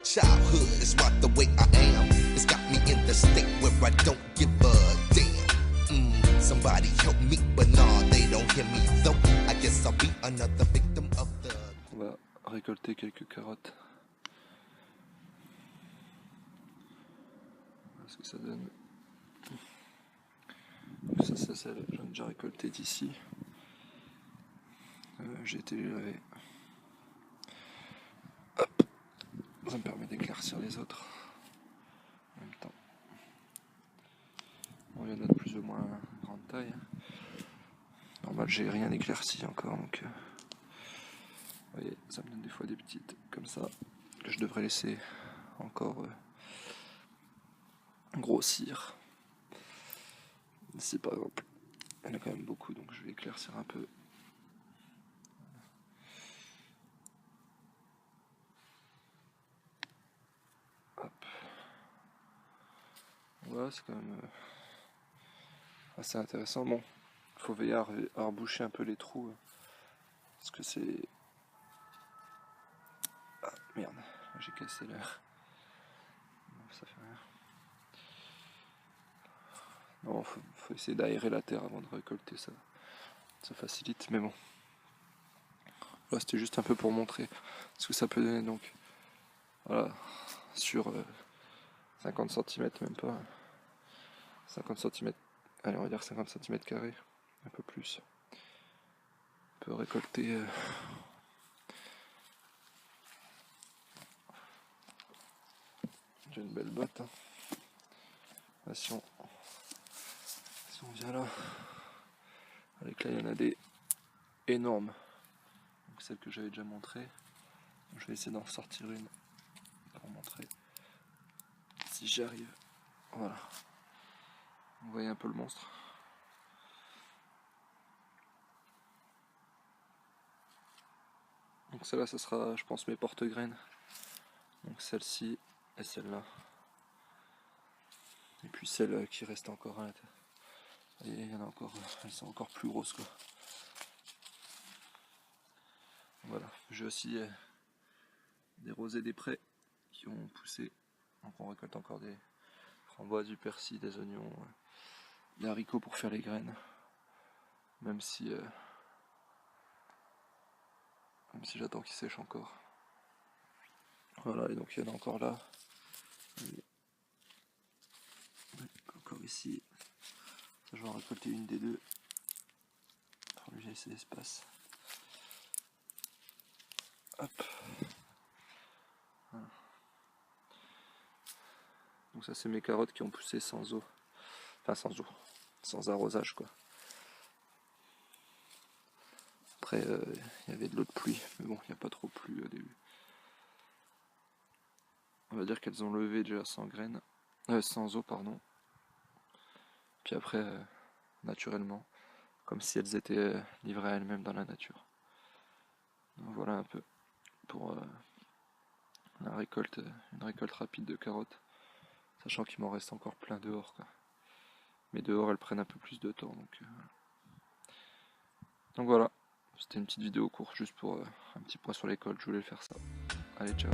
Childhood is right the way I am. It's got me in the state where I don't give a damn. Somebody help me, but nah, they don't hear me though. I guess I'll be another victim of the. On va récolter quelques carottes. Voilà ce que ça donne. Ça c'est celle que j'en ai déjà récolté d'ici. J'ai été les laver. Hop. Ça me permet d'éclaircir les autres en même temps. Bon, il y en a de plus ou moins grande taille. Normal, j'ai rien éclairci encore, donc vous voyez, ça me donne des fois des petites comme ça que je devrais laisser encore grossir. Ici par exemple, il y en a quand même beaucoup, donc je vais éclaircir un peu. Hop. Voilà, c'est quand même assez intéressant. Bon, il faut veiller à reboucher un peu les trous, parce que c'est... Ah merde, j'ai cassé l'air. Ça fait rien. Non, faut essayer d'aérer la terre avant de récolter, ça facilite, mais bon. Là, c'était juste un peu pour montrer ce que ça peut donner, donc voilà, sur 50 cm, même pas 50 cm, allez, on va dire 50 cm carrés, un peu plus. On peut récolter j'ai une belle botte, hein. Là, si on vient là, avec là il y en a des énormes, donc celle que j'avais déjà montré. Je vais essayer d'en sortir une pour montrer si j'y arrive. Voilà, vous voyez un peu le monstre. Donc celle-là, ça sera, je pense, mes porte-graines. Donc celle-ci et celle-là. Et puis celle qui reste encore à l'intérieur. Vous voyez, il y en a encore, elles sont encore plus grosses, quoi. Voilà, j'ai aussi des rosés des prés qui ont poussé. Donc on récolte encore des framboises, du persil, des oignons, des haricots pour faire les graines. Même si j'attends qu'ils sèchent encore. Voilà, et donc il y en a encore là. Et encore ici. Je vais en récolter une des deux. Pour lui laisser l'espace. Hop. Voilà. Donc ça c'est mes carottes qui ont poussé sans eau. Enfin sans eau. Sans arrosage, quoi. Après il y avait de l'eau de pluie. Mais bon, il n'y a pas trop plu au début. On va dire qu'elles ont levé déjà sans graines. Sans eau, pardon. Puis après, naturellement, comme si elles étaient livrées à elles-mêmes dans la nature. Donc voilà un peu pour une récolte rapide de carottes, sachant qu'il m'en reste encore plein dehors, quoi. Mais dehors elles prennent un peu plus de temps, donc voilà, c'était une petite vidéo courte juste pour un petit point sur l'école, je voulais faire ça. Allez, ciao.